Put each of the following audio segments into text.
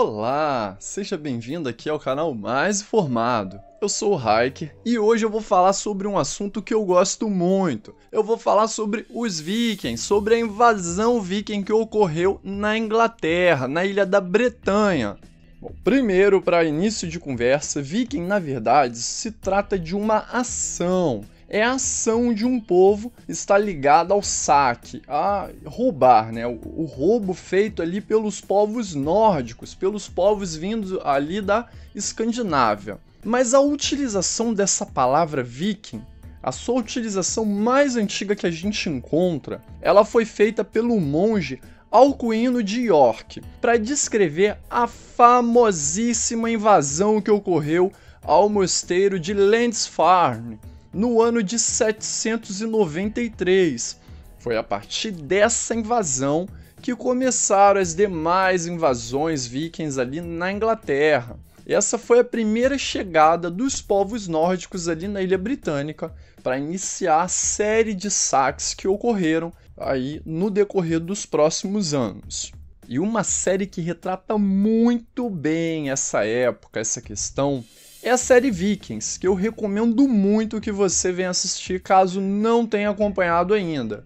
Olá, seja bem-vindo aqui ao canal Mais Informado. Eu sou o Hiker e hoje eu vou falar sobre um assunto que eu gosto muito. Eu vou falar sobre os vikings, sobre a invasão viking que ocorreu na Inglaterra, na ilha da Bretanha. Bom, primeiro, para início de conversa, viking na verdade se trata de uma ação. É a ação de um povo está ligada ao saque, a roubar, né? O roubo feito ali pelos povos nórdicos, pelos povos vindos ali da Escandinávia. Mas a utilização dessa palavra viking, a sua utilização mais antiga que a gente encontra, ela foi feita pelo monge Alcuino de York, para descrever a famosíssima invasão que ocorreu ao mosteiro de Lindisfarne, no ano de 793. Foi a partir dessa invasão que começaram as demais invasões vikings ali na Inglaterra. Essa foi a primeira chegada dos povos nórdicos ali na Ilha Britânica para iniciar a série de saques que ocorreram aí no decorrer dos próximos anos. E uma série que retrata muito bem essa época, essa questão, é a série Vikings, que eu recomendo muito que você venha assistir caso não tenha acompanhado ainda.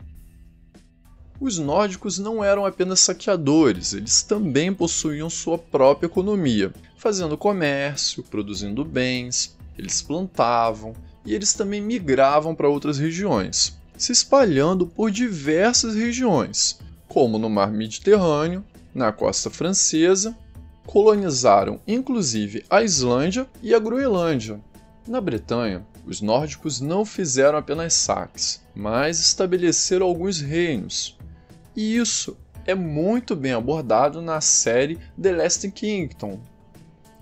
Os nórdicos não eram apenas saqueadores, eles também possuíam sua própria economia, fazendo comércio, produzindo bens, eles plantavam e eles também migravam para outras regiões, se espalhando por diversas regiões, como no Mar Mediterrâneo, na costa francesa. Colonizaram inclusive a Islândia e a Groenlândia. Na Bretanha, os nórdicos não fizeram apenas saques, mas estabeleceram alguns reinos. E isso é muito bem abordado na série The Last Kingdom,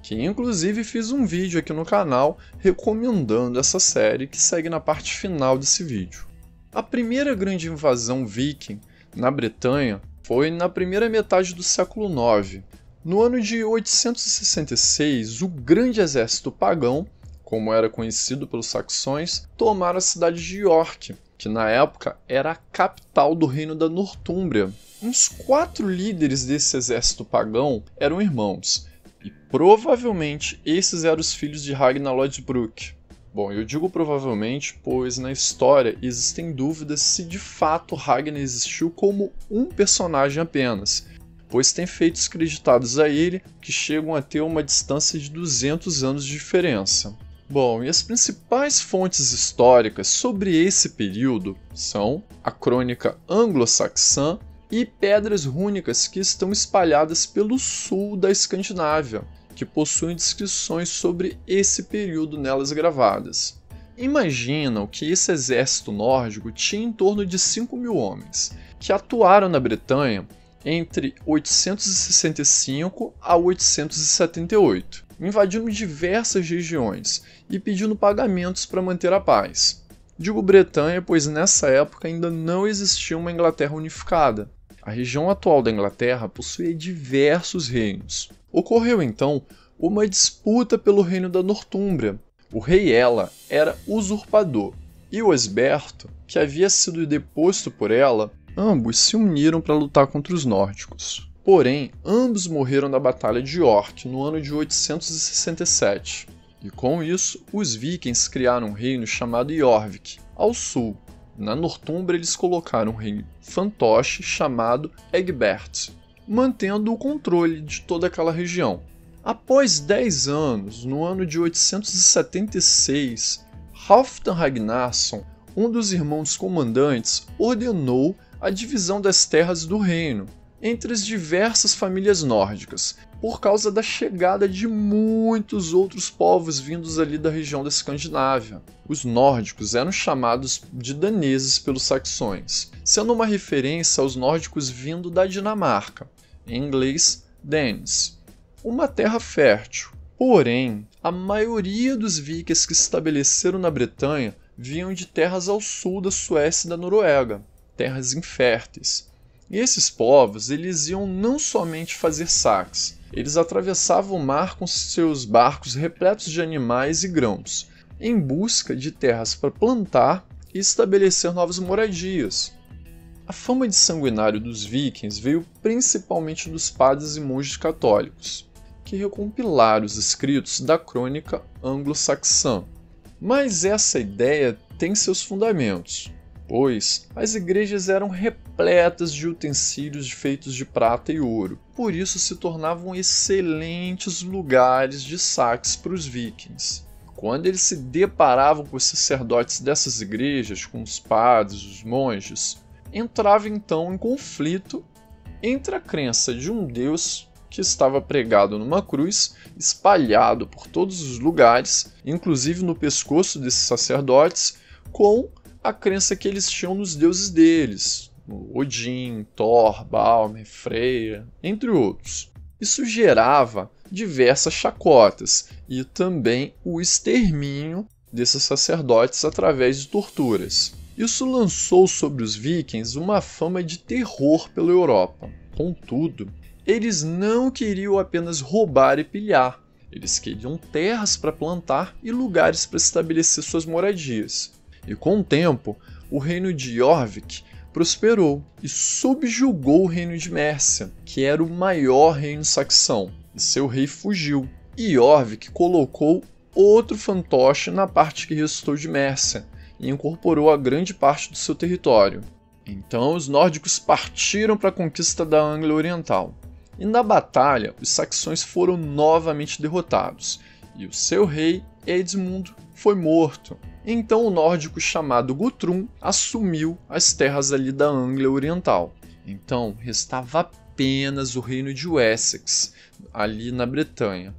que inclusive fiz um vídeo aqui no canal recomendando essa série, que segue na parte final desse vídeo. A primeira grande invasão viking na Bretanha foi na primeira metade do século IX. No ano de 866, o grande exército pagão, como era conhecido pelos saxões, tomaram a cidade de York, que na época era a capital do reino da Nortúmbria. Uns 4 líderes desse exército pagão eram irmãos, e provavelmente esses eram os filhos de Ragnar Lodbrok. Bom, eu digo provavelmente, pois na história existem dúvidas se de fato Ragnar existiu como um personagem apenas, pois tem feitos creditados a ele que chegam a ter uma distância de 200 anos de diferença. Bom, e as principais fontes históricas sobre esse período são a crônica anglo-saxã e pedras rúnicas que estão espalhadas pelo sul da Escandinávia, que possuem descrições sobre esse período nelas gravadas. Imaginam que esse exército nórdico tinha em torno de 5.000 homens, que atuaram na Bretanha entre 865 a 878, invadindo diversas regiões e pedindo pagamentos para manter a paz. Digo Bretanha, pois nessa época ainda não existia uma Inglaterra unificada. A região atual da Inglaterra possuía diversos reinos. Ocorreu então uma disputa pelo reino da Nortúmbria. O rei Ela era usurpador e o Osberto, que havia sido deposto por Ela, ambos se uniram para lutar contra os nórdicos. Porém, ambos morreram na Batalha de York no ano de 867. E com isso, os vikings criaram um reino chamado Jorvik, ao sul. Na Nortúmbria eles colocaram um rei fantoche chamado Egbert, mantendo o controle de toda aquela região. Após 10 anos, no ano de 876, Halfdan Ragnarsson, um dos irmãos comandantes, ordenou a divisão das terras do reino entre as diversas famílias nórdicas, por causa da chegada de muitos outros povos vindos ali da região da Escandinávia. Os nórdicos eram chamados de daneses pelos saxões, sendo uma referência aos nórdicos vindo da Dinamarca, em inglês Danes, uma terra fértil. Porém, a maioria dos vikings que se estabeleceram na Bretanha vinham de terras ao sul da Suécia e da Noruega, terras inférteis. E esses povos, eles iam não somente fazer saques, eles atravessavam o mar com seus barcos repletos de animais e grãos, em busca de terras para plantar e estabelecer novas moradias. A fama de sanguinário dos vikings veio principalmente dos padres e monges católicos. que recompilar os escritos da crônica anglo-saxã. Mas essa ideia tem seus fundamentos, pois as igrejas eram repletas de utensílios feitos de prata e ouro, por isso se tornavam excelentes lugares de saques para os vikings. Quando eles se deparavam com os sacerdotes dessas igrejas, com os padres, os monges, entrava então em conflito entre a crença de um Deus que estava pregado numa cruz, espalhado por todos os lugares, inclusive no pescoço desses sacerdotes, com a crença que eles tinham nos deuses deles, Odin, Thor, Balmer, Freya, entre outros. Isso gerava diversas chacotas e também o extermínio desses sacerdotes através de torturas. Isso lançou sobre os vikings uma fama de terror pela Europa. Contudo, eles não queriam apenas roubar e pilhar, eles queriam terras para plantar e lugares para estabelecer suas moradias. E com o tempo, o reino de Jorvik prosperou e subjugou o reino de Mércia, que era o maior reino saxão, e seu rei fugiu. E Jorvik colocou outro fantoche na parte que restou de Mércia e incorporou a grande parte do seu território. Então os nórdicos partiram para a conquista da Anglia Oriental. E na batalha, os saxões foram novamente derrotados, e o seu rei, Edmund, foi morto. Então o nórdico chamado Guthrum assumiu as terras ali da Anglia Oriental. Então restava apenas o reino de Wessex, ali na Bretanha,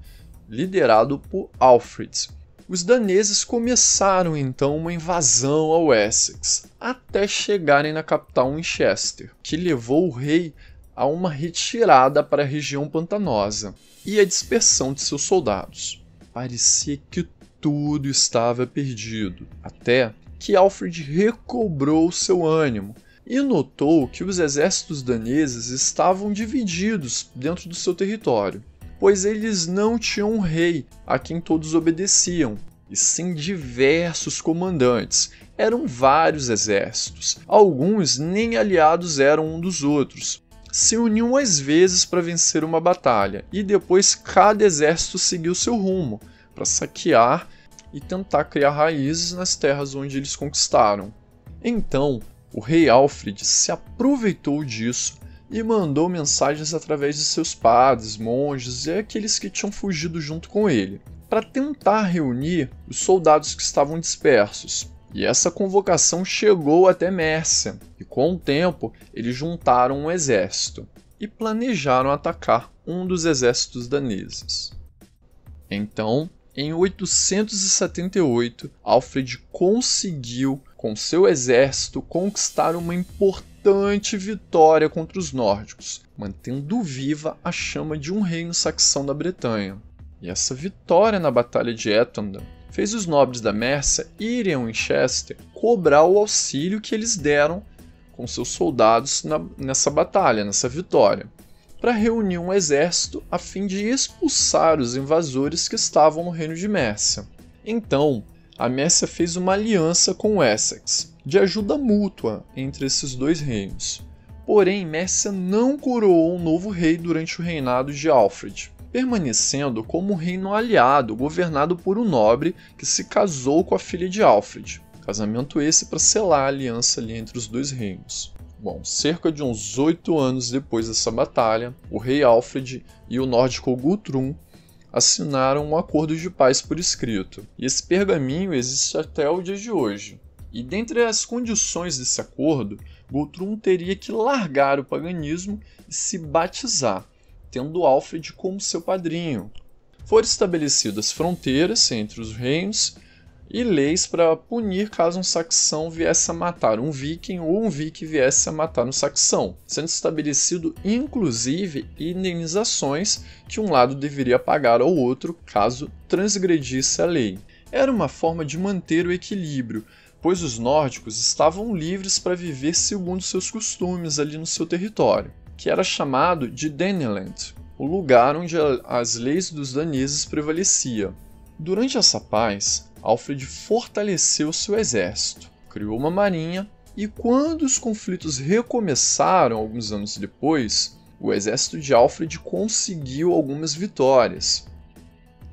liderado por Alfred. Os daneses começaram então uma invasão ao Wessex, até chegarem na capital Winchester, que levou o rei a uma retirada para a região pantanosa e a dispersão de seus soldados. Parecia que tudo estava perdido, até que Alfred recobrou seu ânimo e notou que os exércitos daneses estavam divididos dentro do seu território, pois eles não tinham um rei a quem todos obedeciam, e sim diversos comandantes. Eram vários exércitos, alguns nem aliados eram um dos outros. Se uniam às vezes para vencer uma batalha, e depois cada exército seguiu seu rumo, para saquear e tentar criar raízes nas terras onde eles conquistaram. Então, o rei Alfred se aproveitou disso e mandou mensagens através de seus padres, monges e aqueles que tinham fugido junto com ele, para tentar reunir os soldados que estavam dispersos. E essa convocação chegou até Mércia, e com o tempo eles juntaram um exército e planejaram atacar um dos exércitos daneses. Então, em 878, Alfred conseguiu, com seu exército, conquistar uma importante vitória contra os nórdicos, mantendo viva a chama de um reino saxão da Bretanha. E essa vitória na Batalha de Étona fez os nobres da Mércia irem a Winchester cobrar o auxílio que eles deram com seus soldados nessa batalha, nessa vitória, para reunir um exército a fim de expulsar os invasores que estavam no reino de Mércia. Então, a Mércia fez uma aliança com Essex, de ajuda mútua entre esses dois reinos. Porém, Mércia não coroou um novo rei durante o reinado de Alfred, permanecendo como um reino aliado governado por um nobre que se casou com a filha de Alfred. Casamento esse para selar a aliança ali entre os dois reinos. Bom, cerca de uns 8 anos depois dessa batalha, o rei Alfred e o nórdico Guthrum assinaram um acordo de paz por escrito, e esse pergaminho existe até o dia de hoje. E dentre as condições desse acordo, Guthrum teria que largar o paganismo e se batizar, tendo Alfred como seu padrinho. Foram estabelecidas fronteiras entre os reinos e leis para punir caso um saxão viesse a matar um viking ou um viking viesse a matar um saxão, sendo estabelecido inclusive indenizações que um lado deveria pagar ao outro caso transgredisse a lei. Era uma forma de manter o equilíbrio, pois os nórdicos estavam livres para viver segundo seus costumes ali no seu território, que era chamado de Daneland, o lugar onde as leis dos daneses prevaleciam. Durante essa paz, Alfred fortaleceu seu exército, criou uma marinha e quando os conflitos recomeçaram alguns anos depois, o exército de Alfred conseguiu algumas vitórias.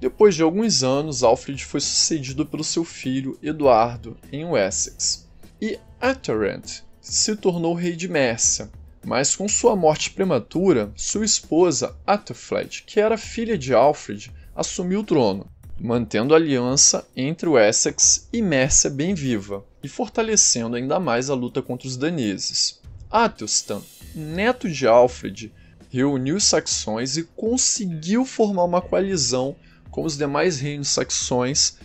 Depois de alguns anos, Alfred foi sucedido pelo seu filho Eduardo em Wessex, e Ethelred se tornou rei de Mércia, mas com sua morte prematura, sua esposa Athelflaed, que era filha de Alfred, assumiu o trono, mantendo a aliança entre Wessex e Mércia bem viva, e fortalecendo ainda mais a luta contra os daneses. Athelstan, neto de Alfred, reuniu os saxões e conseguiu formar uma coalizão com os demais reinos saxões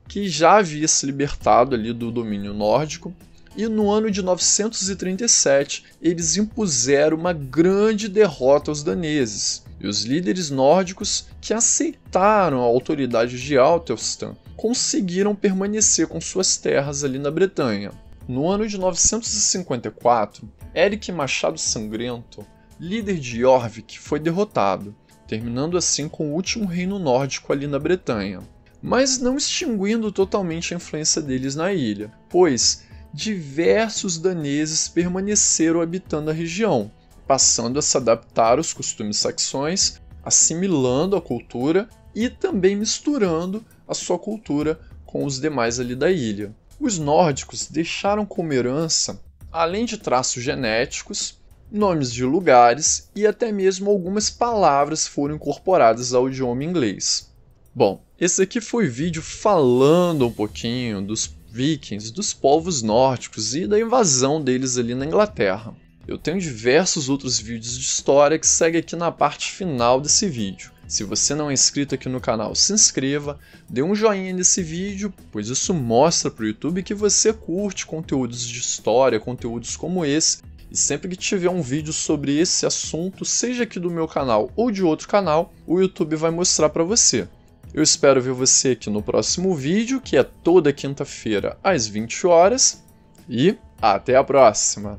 que já havia se libertado ali do domínio nórdico, e no ano de 937 eles impuseram uma grande derrota aos daneses, e os líderes nórdicos que aceitaram a autoridade de Athelstan conseguiram permanecer com suas terras ali na Bretanha. No ano de 954, Eric Machado Sangrento, líder de Jorvik, foi derrotado, terminando assim com o último reino nórdico ali na Bretanha, mas não extinguindo totalmente a influência deles na ilha, pois diversos daneses permaneceram habitando a região, passando a se adaptar aos costumes saxões, assimilando a cultura e também misturando a sua cultura com os demais ali da ilha. Os nórdicos deixaram como herança, além de traços genéticos, nomes de lugares e até mesmo algumas palavras foram incorporadas ao idioma inglês. Bom, esse aqui foi o vídeo falando um pouquinho dos vikings, dos povos nórdicos e da invasão deles ali na Inglaterra. Eu tenho diversos outros vídeos de história que seguem aqui na parte final desse vídeo. Se você não é inscrito aqui no canal, se inscreva, dê um joinha nesse vídeo, pois isso mostra para o YouTube que você curte conteúdos de história, conteúdos como esse, e sempre que tiver um vídeo sobre esse assunto, seja aqui do meu canal ou de outro canal, o YouTube vai mostrar para você. Eu espero ver você aqui no próximo vídeo, que é toda quinta-feira às 20 horas, e até a próxima!